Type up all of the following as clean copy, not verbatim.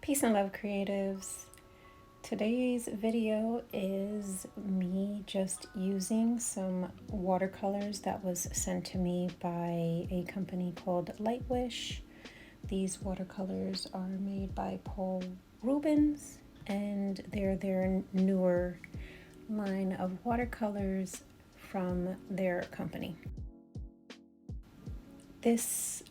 Peace and love, creatives. Today's video is me just using some watercolors that was sent to me by a company called Lightwish. These watercolors are made by Rubens, and they're their newer line of watercolors from their company. This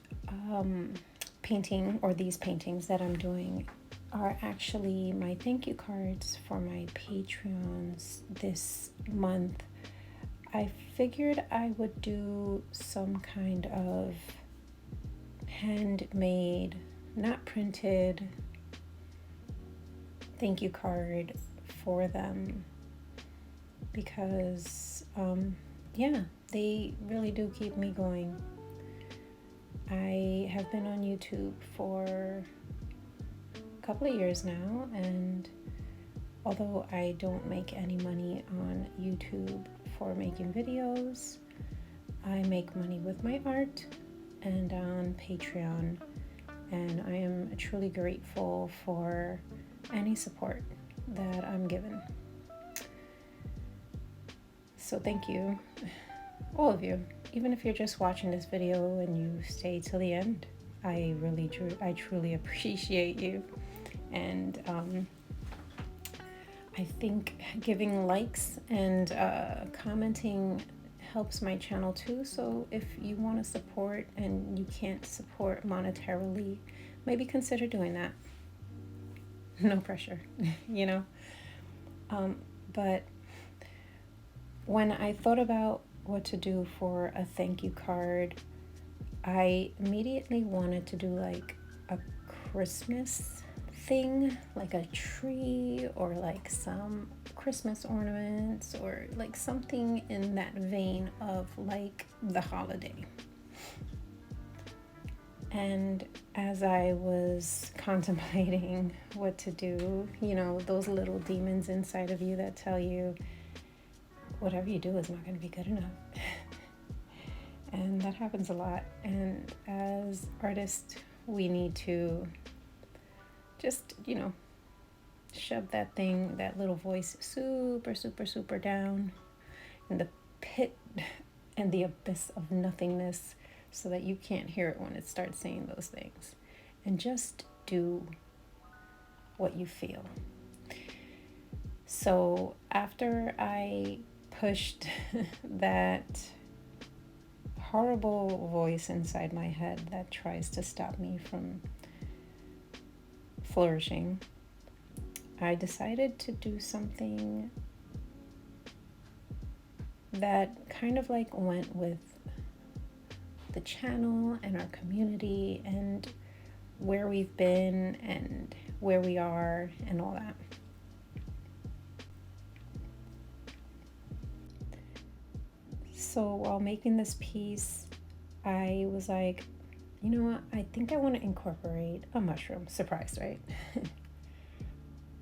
painting, or these paintings that I'm doing, are actually my thank you cards for my Patreons this month. I figured I would do some kind of handmade, not printed, thank you card for them because, they really do keep me going. I have been on YouTube for a couple of years now, and although I don't make any money on YouTube for making videos, I make money with my art and on Patreon, and I am truly grateful for any support that I'm given. So thank you, all of you. Even if you're just watching this video and you stay till the end, I truly appreciate you. And I think giving likes and commenting helps my channel too. So if you want to support and you can't support monetarily, maybe consider doing that. No pressure, you know? But when I thought about what to do for a thank you card, I immediately wanted to do like a Christmas thing, like a tree or like some Christmas ornaments or like something in that vein of like the holiday. And as I was contemplating what to do, you know, those little demons inside of you that tell you whatever you do is not going to be good enough. And that happens a lot. And as artists, we need to just, shove that thing, that little voice super, super, super down in the pit and the abyss of nothingness so that you can't hear it when it starts saying those things. And just do what you feel. So after I pushed that horrible voice inside my head that tries to stop me from flourishing, I decided to do something that kind of like went with the channel and our community and where we've been and where we are and all that. So while making this piece, I was like, you know what? I think I want to incorporate a mushroom. Surprise, right?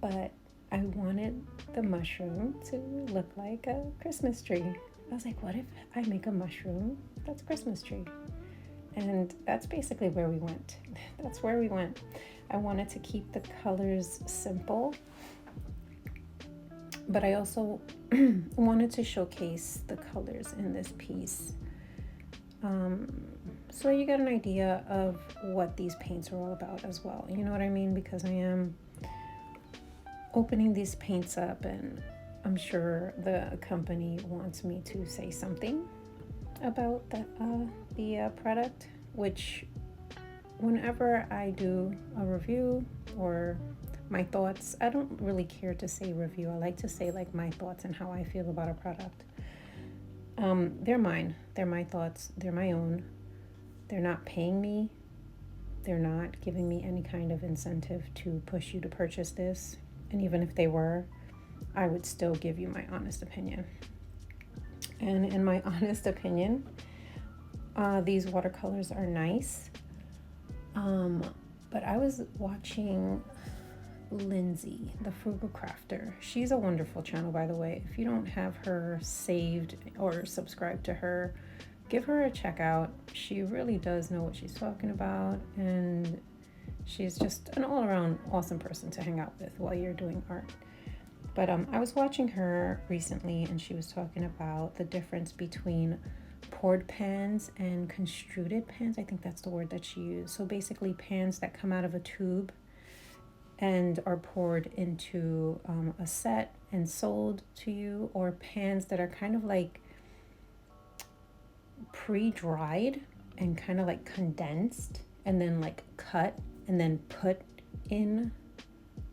But I wanted the mushroom to look like a Christmas tree. I was like, what if I make a mushroom that's a Christmas tree? And that's basically where we went. That's where we went. I wanted to keep the colors simple, but I also wanted to showcase the colors in this piece. So you get an idea of what these paints are all about as well. You know what I mean? Because I am opening these paints up, and I'm sure the company wants me to say something about the product, which whenever I do a review or my thoughts, I don't really care to say review. I like to say like my thoughts and how I feel about a product. They're mine. They're my thoughts. They're my own. They're not paying me. They're not giving me any kind of incentive to push you to purchase this. And even if they were, I would still give you my honest opinion. And in my honest opinion, these watercolors are nice. But I was watching Lindsay, the Frugal Crafter. She's a wonderful channel, by the way. If you don't have her saved or subscribed to her, give her a check out. She really does know what she's talking about, and She's just an all-around awesome person to hang out with while you're doing art. But I was watching her recently, and she was talking about the difference between poured pans and construed pans. I think that's the word that she used. So basically, pans that come out of a tube and are poured into a set and sold to you, or pans that are kind of like pre-dried and kind of like condensed and then like cut and then put in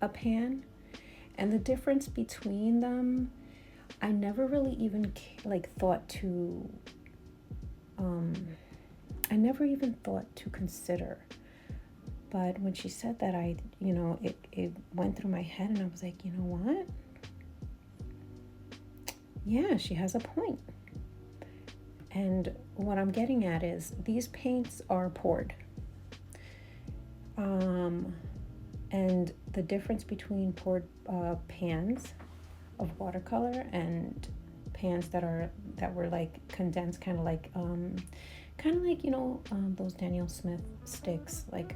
a pan. And the difference between them, I never really even like thought to I never even thought to consider. But when she said that, it went through my head, and I was like, you know what? Yeah, she has a point. And what I'm getting at is these paints are poured. And the difference between poured pans of watercolor and pans that were like condensed, kind of like those Daniel Smith sticks, like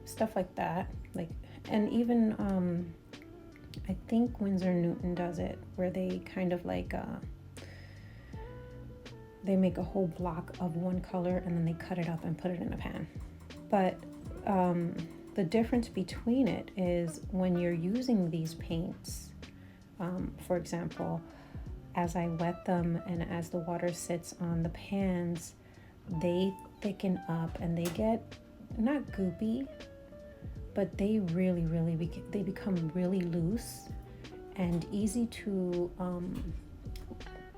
stuff like that, like, and even I think Winsor Newton does it, where they kind of like they make a whole block of one color and then they cut it up and put it in a pan. But the difference between it is when you're using these paints, for example, as I wet them and as the water sits on the pans, they thicken up and they get not goopy, but they they become really loose and easy to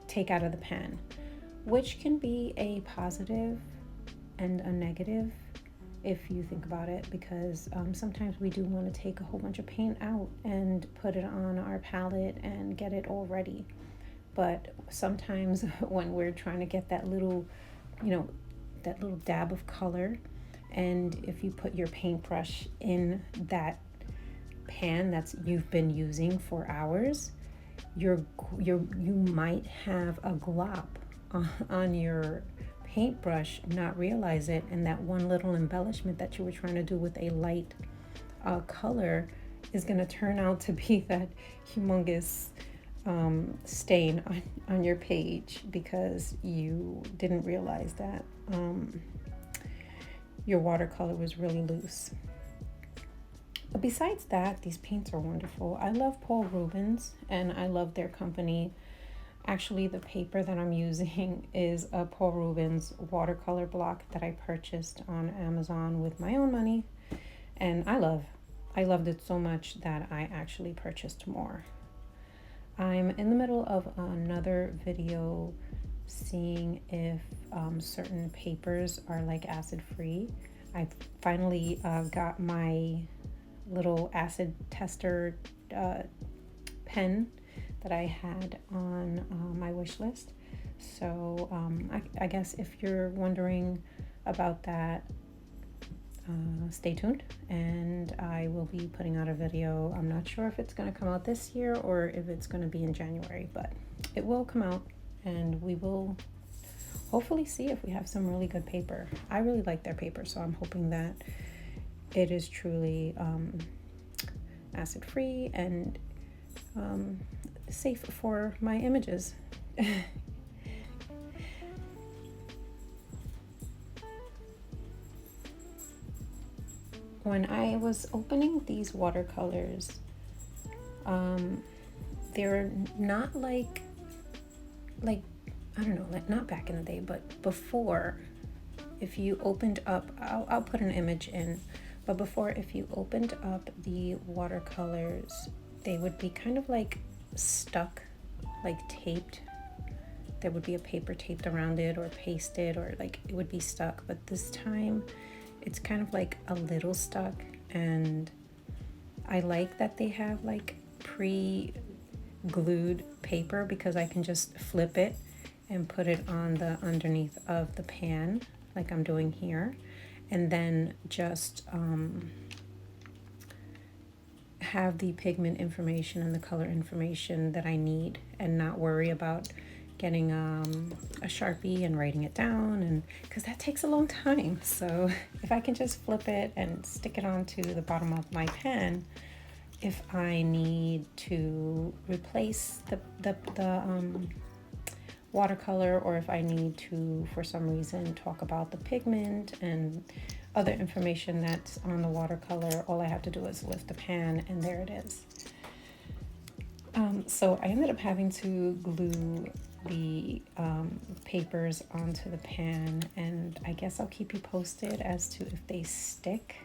take out of the pan, which can be a positive and a negative if you think about it, because sometimes we do want to take a whole bunch of paint out and put it on our palette and get it all ready. But sometimes when we're trying to get that little dab of color, and if you put your paintbrush in that pan you've been using for hours, you might have a glop on your paintbrush, not realize it, and that one little embellishment that you were trying to do with a light color is going to turn out to be that humongous stain on your page, because you didn't realize that your watercolor was really loose. But besides that, these paints are wonderful. I love Paul Rubens, and I love their company. Actually, the paper that I'm using is a Paul Rubens watercolor block that I purchased on Amazon with my own money, and I loved it so much that I actually purchased more. I'm in the middle of another video seeing if certain papers are like acid free. I finally got my little acid tester pen that I had on my wish list. So I guess if you're wondering about that, stay tuned, and I will be putting out a video. I'm not sure if it's going to come out this year or if it's going to be in January, but it will come out, and we will hopefully see if we have some really good paper. I really like their paper, so I'm hoping that it is truly acid free and safe for my images. When I was opening these watercolors, they're not like I don't know, like not back in the day, but before, if you opened up, I'll put an image in, but before, if you opened up the watercolors, they would be kind of like stuck, like taped. There would be a paper taped around it or pasted, or like it would be stuck. But this time it's kind of like a little stuck, and I like that they have like pre-glued paper, because I can just flip it and put it on the underneath of the pan like I'm doing here, and then just have the pigment information and the color information that I need, and not worry about getting a Sharpie and writing it down, and because that takes a long time. So if I can just flip it and stick it onto the bottom of my pen, if I need to replace the watercolor, or if I need to, for some reason, talk about the pigment and other information that's on the watercolor, all I have to do is lift the pan and there it is. So I ended up having to glue the papers onto the pan, and I guess I'll keep you posted as to if they stick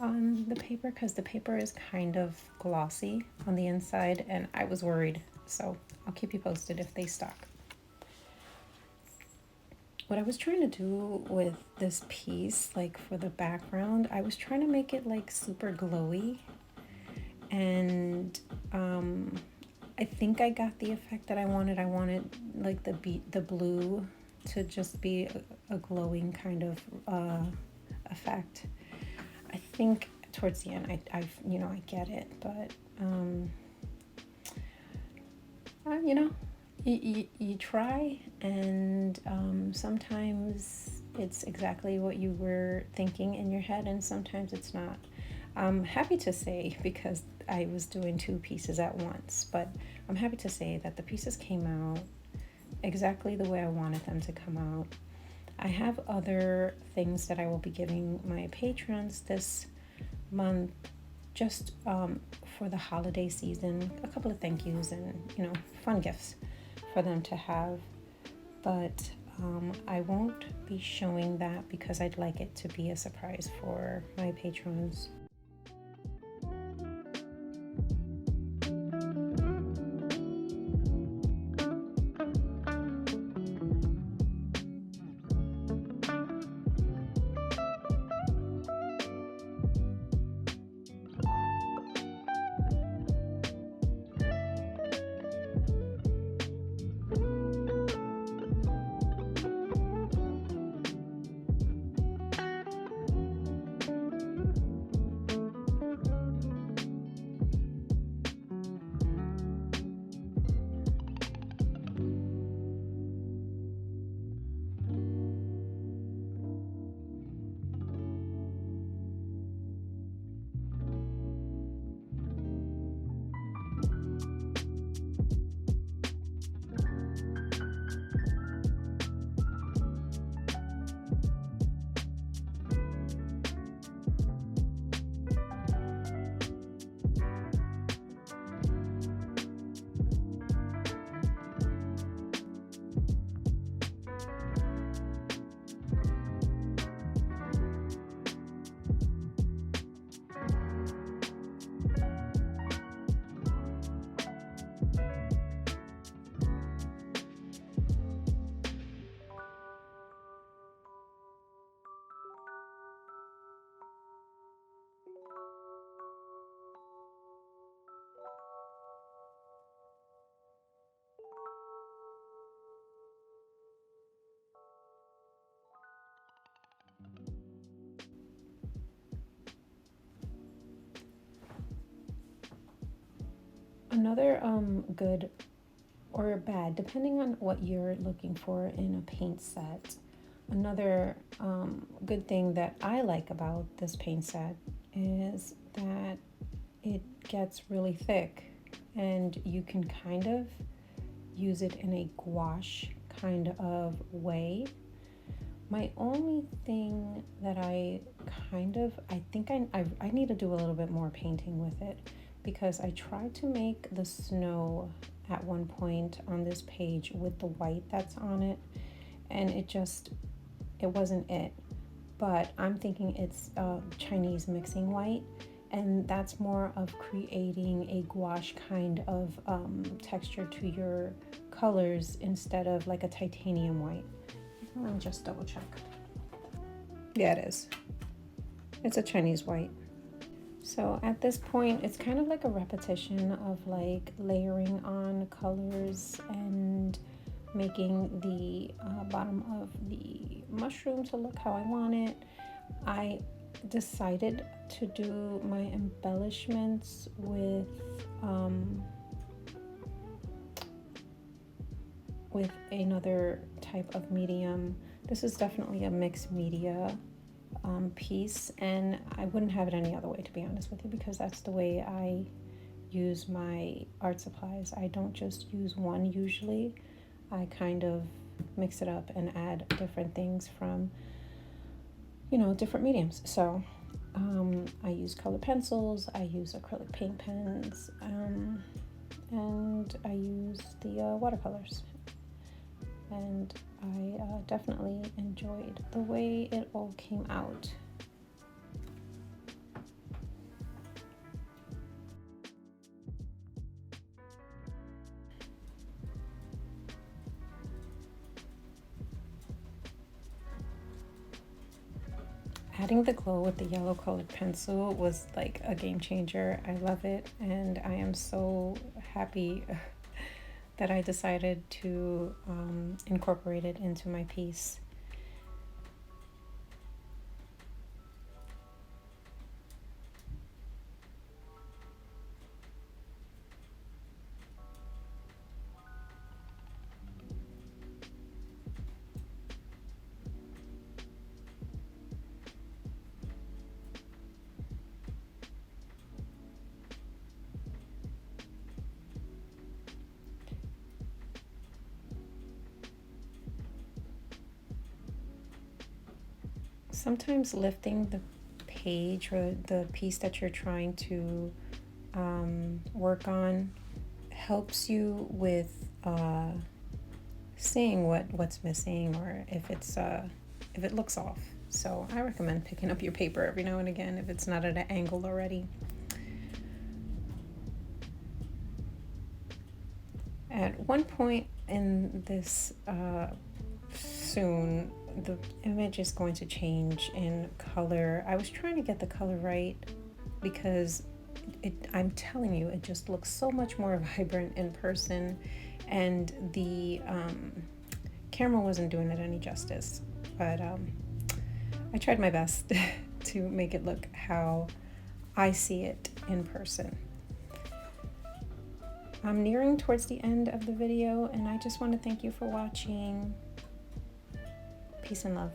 on the paper, because the paper is kind of glossy on the inside and I was worried, so I'll keep you posted if they stuck. What I was trying to do with this piece, like for the background, I was trying to make it like super glowy, and I think I got the effect that I wanted. I wanted like the blue to just be a glowing kind of effect. I think towards the end, I get it, but you try, and sometimes it's exactly what you were thinking in your head, and sometimes it's not. I'm happy to say, because I was doing two pieces at once, but I'm happy to say that the pieces came out exactly the way I wanted them to come out. I have other things that I will be giving my patrons this month, just for the holiday season, a couple of thank yous and fun gifts for them to have, but I won't be showing that because I'd like it to be a surprise for my patrons. Another good or bad, depending on what you're looking for in a paint set. Another good thing that I like about this paint set is that it gets really thick, and you can kind of use it in a gouache kind of way. My only thing that I think I need to do a little bit more painting with it, because I tried to make the snow at one point on this page with the white that's on it, and it wasn't it. But I'm thinking it's Chinese mixing white, and that's more of creating a gouache kind of texture to your colors instead of like a titanium white. Let me just double check. Yeah, it is. It's a Chinese white. So at this point, it's kind of like a repetition of like layering on colors and making the bottom of the mushroom to look how I want it. I decided to do my embellishments with another type of medium. This is definitely a mixed media piece, and I wouldn't have it any other way, to be honest with you, because that's the way I use my art supplies. I don't just use one usually. I kind of mix it up and add different things from, you know, different mediums. So I use colored pencils, I use acrylic paint pens, and I use the watercolors. And I definitely enjoyed the way it all came out. Adding the glow with the yellow colored pencil was like a game changer. I love it, and I am so happy that I decided to incorporate it into my piece. Sometimes lifting the page or the piece that you're trying to work on helps you with seeing what's missing, or if it looks off. So I recommend picking up your paper every now and again if it's not at an angle already. At one point in this soon, the image is going to change in color. I was trying to get the color right because I'm telling you, it just looks so much more vibrant in person, and the camera wasn't doing it any justice. But I tried my best to make it look how I see it in person. I'm nearing towards the end of the video, and I just want to thank you for watching. Peace and love.